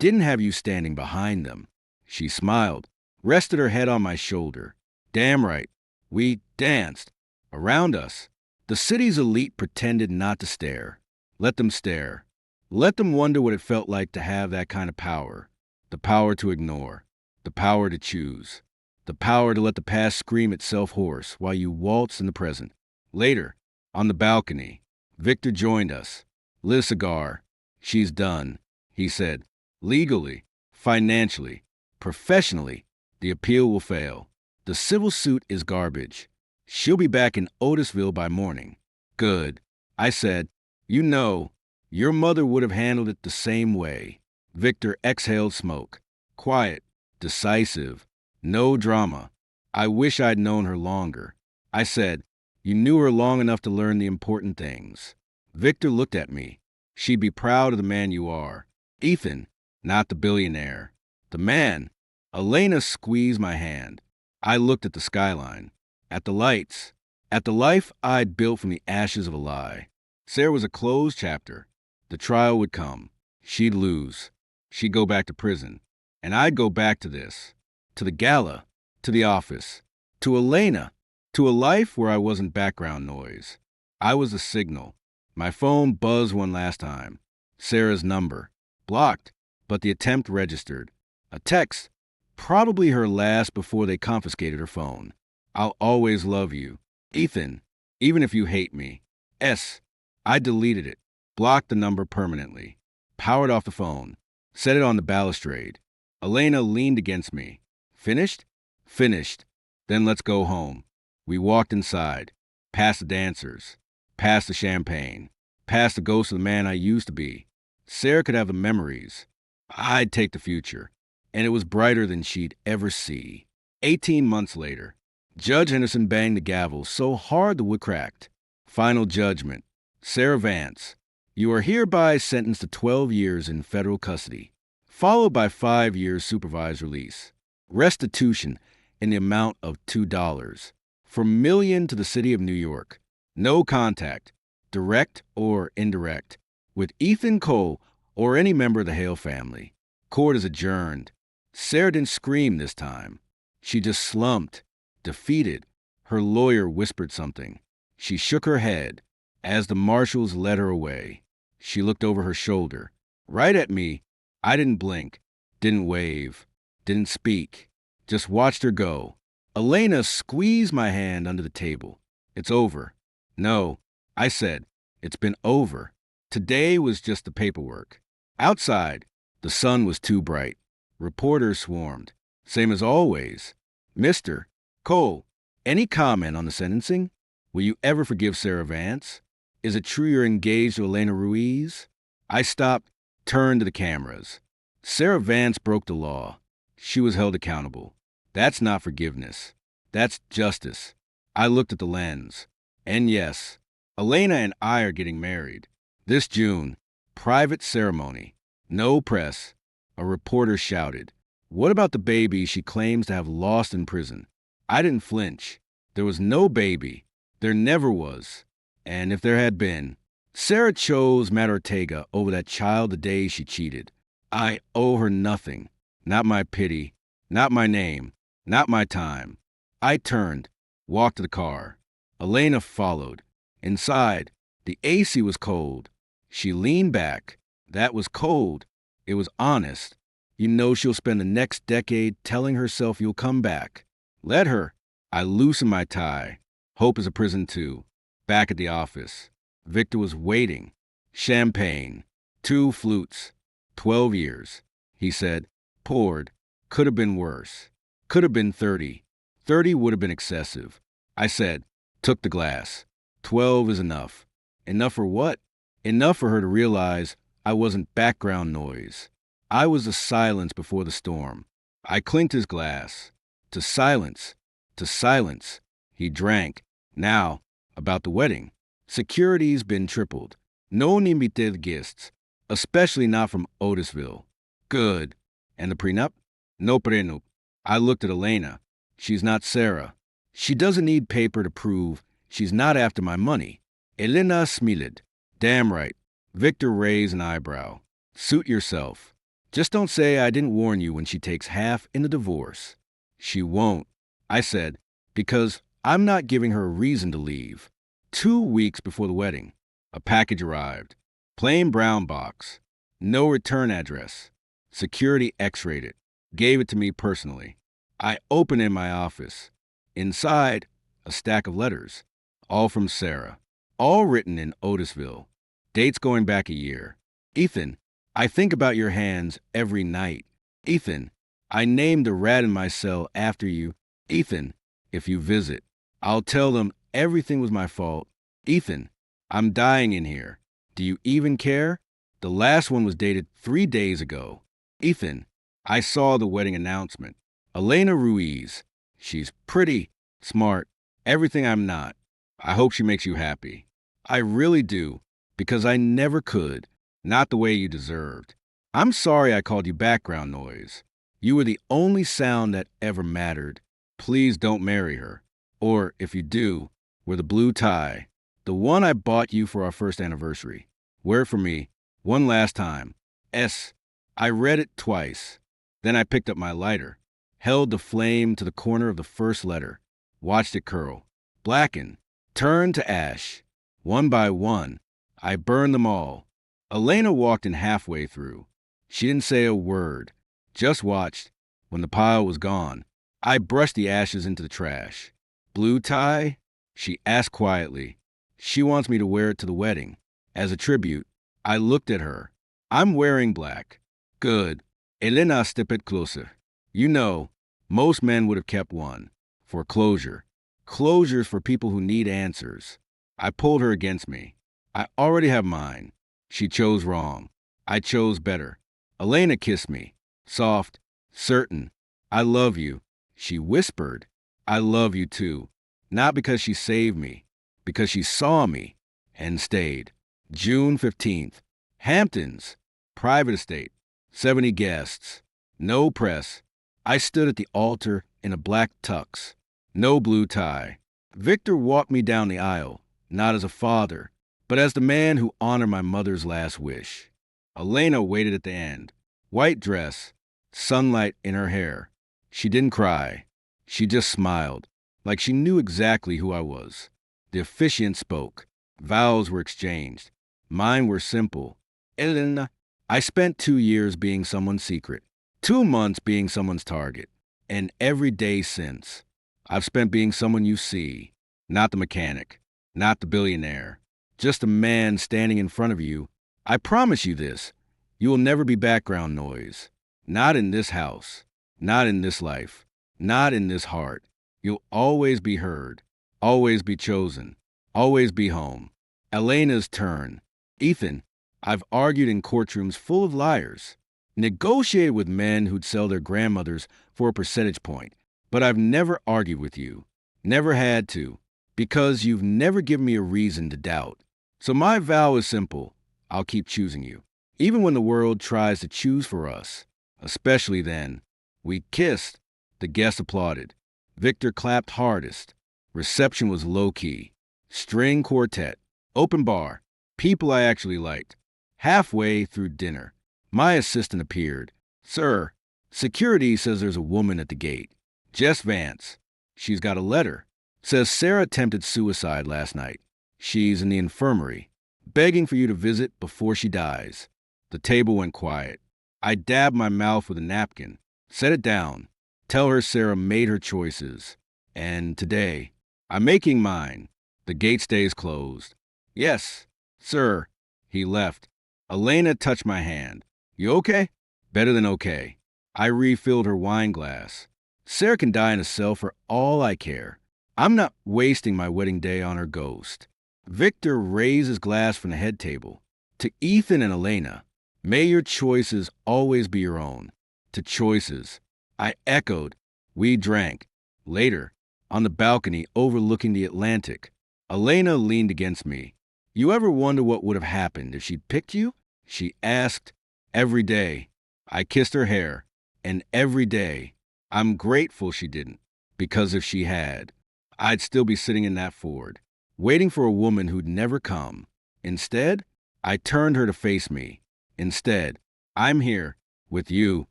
didn't have you standing behind them. She smiled, rested her head on my shoulder. Damn right. We danced. Around us, the city's elite pretended not to stare. Let them stare. Let them wonder what it felt like to have that kind of power. The power to ignore. The power to choose. The power to let the past scream itself hoarse while you waltz in the present. Later, on the balcony, Victor joined us. Lit a cigar. She's done, he said. Legally, financially, professionally, the appeal will fail. The civil suit is garbage. She'll be back in Otisville by morning. Good. I said, you know, your mother would have handled it the same way. Victor exhaled smoke. Quiet, decisive, no drama. I wish I'd known her longer. I said, you knew her long enough to learn the important things. Victor looked at me. She'd be proud of the man you are. Ethan, not the billionaire. The man. Elena squeezed my hand. I looked at the skyline, at the lights, at the life I'd built from the ashes of a lie. Sarah was a closed chapter. The trial would come. She'd lose. She'd go back to prison. And I'd go back to this. To the gala. To the office. To Elena. To a life where I wasn't background noise. I was a signal. My phone buzzed one last time. Sarah's number. Blocked, but the attempt registered. A text. Probably her last before they confiscated her phone. I'll always love you. Ethan. Even if you hate me. S. I deleted it. Blocked the number permanently. Powered off the phone. Set it on the balustrade. Elena leaned against me. Finished? Finished. Then let's go home. We walked inside. Past the dancers. Past the champagne. Past the ghost of the man I used to be. Sarah could have the memories. I'd take the future. And it was brighter than she'd ever see. 18 months later, Judge Henderson banged the gavel so hard the wood cracked. Final judgment. Sarah Vance, you are hereby sentenced to 12 years in federal custody, followed by 5 years supervised release. Restitution in the amount of $2. From million to the city of New York. No contact, direct or indirect, with Ethan Cole or any member of the Hale family. Court is adjourned. Sarah didn't scream this time. She just slumped, defeated. Her lawyer whispered something. She shook her head as the marshals led her away. She looked over her shoulder, right at me. I didn't blink, didn't wave, didn't speak, just watched her go. Elena squeezed my hand under the table. It's over. No, I said, it's been over. Today was just the paperwork. Outside, the sun was too bright. Reporters swarmed. Same as always. Mr. Cole, any comment on the sentencing? Will you ever forgive Sarah Vance? Is it true you're engaged to Elena Ruiz? I stopped, turned to the cameras. Sarah Vance broke the law. She was held accountable. That's not forgiveness. That's justice. I looked at the lens. And yes, Elena and I are getting married. This June. Private ceremony. No press. A reporter shouted. What about the baby she claims to have lost in prison? I didn't flinch. There was no baby. There never was. And if there had been, Sarah chose Matt Ortega over that child the day she cheated. I owe her nothing. Not my pity. Not my name. Not my time. I turned, walked to the car. Elena followed. Inside, the AC was cold. She leaned back. That was cold. It was honest. You know she'll spend the next decade telling herself you'll come back. Let her. I loosened my tie. Hope is a prison too. Back at the office. Victor was waiting. Champagne. 2 flutes. 12 years. He said, poured. Could have been worse. Could have been 30. 30 would have been excessive. I said, took the glass. 12 is enough. Enough for what? Enough for her to realize I wasn't background noise. I was the silence before the storm. I clinked his glass. To silence. To silence. He drank. Now, about the wedding. Security's been tripled. No invited guests, especially not from Otisville. Good. And the prenup? No prenup. I looked at Elena. She's not Sarah. She doesn't need paper to prove she's not after my money. Elena smiled. Damn right. Victor raised an eyebrow. Suit yourself. Just don't say I didn't warn you when she takes half in the divorce. She won't, I said, because I'm not giving her a reason to leave. 2 weeks before the wedding, a package arrived. Plain brown box. No return address. Security X-rayed it. Gave it to me personally. I opened it in my office. Inside, a stack of letters. All from Sarah. All written in Otisville. Dates going back a year. Ethan, I think about your hands every night. Ethan, I named the rat in my cell after you. Ethan, if you visit, I'll tell them everything was my fault. Ethan, I'm dying in here. Do you even care? The last one was dated 3 days ago. Ethan, I saw the wedding announcement. Elena Ruiz. She's pretty, smart, everything I'm not. I hope she makes you happy. I really do, because I never could. Not the way you deserved. I'm sorry I called you background noise. You were the only sound that ever mattered. Please don't marry her. Or, if you do, wear the blue tie. The one I bought you for our first anniversary. Wear it for me. One last time. S. I read it twice. Then I picked up my lighter. Held the flame to the corner of the first letter. Watched it curl. Blacken. Turn to ash. One by one. I burned them all. Elena walked in halfway through. She didn't say a word. Just watched. When the pile was gone, I brushed the ashes into the trash. Blue tie? She asked quietly. She wants me to wear it to the wedding. As a tribute, I looked at her. I'm wearing black. Good. Elena, step it closer. You know, most men would have kept one. For closure. Closures for people who need answers. I pulled her against me. I already have mine. She chose wrong. I chose better. Elena kissed me. Soft, certain. I love you. She whispered. I love you too. Not because she saved me. Because she saw me and stayed. June 15th. Hamptons. Private estate. 70 guests. No press. I stood at the altar in a black tux, no blue tie. Victor walked me down the aisle, not as a father, but as the man who honored my mother's last wish. Elena waited at the end, white dress, sunlight in her hair. She didn't cry. She just smiled, like she knew exactly who I was. The officiant spoke. Vows were exchanged. Mine were simple. Elena, I spent 2 years being someone's secret, 2 months being someone's target, and every day since, I've spent being someone you see, not the mechanic, not the billionaire, just a man standing in front of you. I promise you this, you will never be background noise. Not in this house, not in this life, not in this heart. You'll always be heard, always be chosen, always be home. Elena's turn. Ethan, I've argued in courtrooms full of liars, negotiated with men who'd sell their grandmothers for a percentage point, but I've never argued with you, never had to, because you've never given me a reason to doubt. So my vow is simple. I'll keep choosing you, even when the world tries to choose for us. Especially then. We kissed. The guests applauded. Victor clapped hardest. Reception was low-key. String quartet. Open bar. People I actually liked. Halfway through dinner, my assistant appeared. Sir, security says there's a woman at the gate. Jess Vance. She's got a letter. Says Sarah attempted suicide last night. She's in the infirmary, begging for you to visit before she dies. The table went quiet. I dabbed my mouth with a napkin. Set it down. Tell her Sarah made her choices. And today, I'm making mine. The gate stays closed. Yes, sir. He left. Elena touched my hand. You okay? Better than okay. I refilled her wine glass. Sarah can die in a cell for all I care. I'm not wasting my wedding day on her ghost. Victor raised his glass from the head table. To Ethan and Elena, may your choices always be your own. To choices. I echoed. We drank. Later, on the balcony overlooking the Atlantic, Elena leaned against me. You ever wonder what would have happened if she'd picked you? She asked. Every day. I kissed her hair. And every day. I'm grateful she didn't. Because if she had, I'd still be sitting in that Ford, waiting for a woman who'd never come. Instead, I turned her to face me. Instead, I'm here, with you,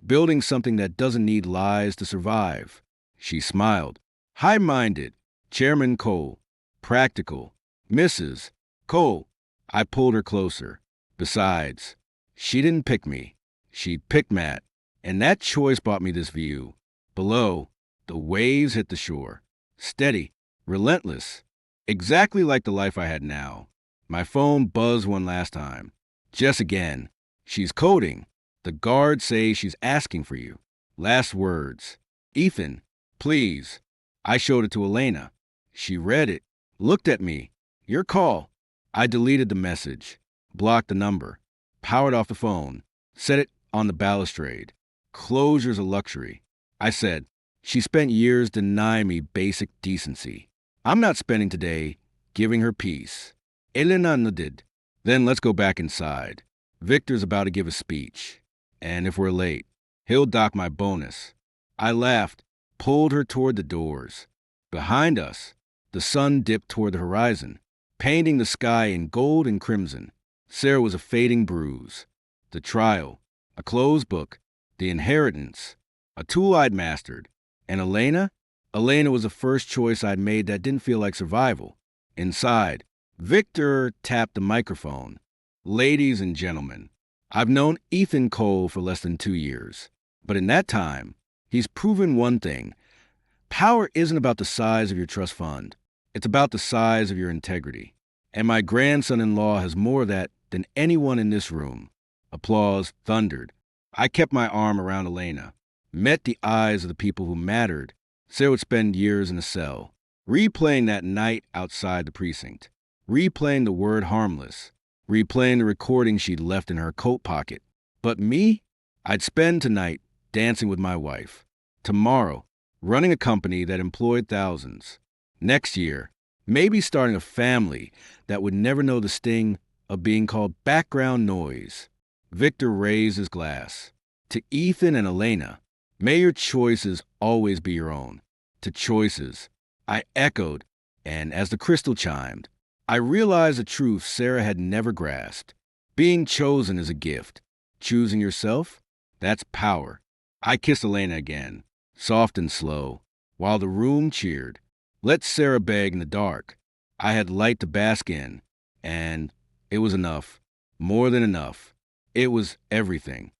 building something that doesn't need lies to survive. She smiled. High-minded. Chairman Cole. Practical. Mrs. Cole. I pulled her closer. Besides, she didn't pick me. She picked Matt. And that choice brought me this view. Below, the waves hit the shore. Steady. Relentless. Exactly like the life I had now. My phone buzzed one last time. Jess again. She's coding. The guards say she's asking for you. Last words. Ethan, please. I showed it to Elena. She read it. Looked at me. Your call. I deleted the message. Blocked the number. Powered off the phone. Set it on the balustrade. Closure's a luxury. I said, she spent years denying me basic decency. I'm not spending today giving her peace. Elena nodded. Then let's go back inside. Victor's about to give a speech. And if we're late, he'll dock my bonus. I laughed, pulled her toward the doors. Behind us, the sun dipped toward the horizon, painting the sky in gold and crimson. Sarah was a fading bruise. The trial, a closed book, the inheritance, a tool I'd mastered. And Elena? Elena was the first choice I'd made that didn't feel like survival. Inside, Victor tapped the microphone. Ladies and gentlemen, I've known Ethan Cole for less than 2 years. But in that time, he's proven one thing. Power isn't about the size of your trust fund. It's about the size of your integrity. And my grandson-in-law has more of that than anyone in this room. Applause thundered. I kept my arm around Elena, met the eyes of the people who mattered. Sarah would spend years in a cell, replaying that night outside the precinct, replaying the word harmless, replaying the recording she'd left in her coat pocket. But me? I'd spend tonight dancing with my wife. Tomorrow, running a company that employed thousands. Next year, maybe starting a family that would never know the sting of being called background noise. Victor raised his glass. To Ethan and Elena, May your choices always be your own. To choices, I echoed, and as the crystal chimed, I realized a truth Sarah had never grasped. Being chosen is a gift. Choosing yourself? That's power. I kissed Elena again, soft and slow, while the room cheered. Let Sarah beg in the dark. I had light to bask in, and it was enough. More than enough. It was everything.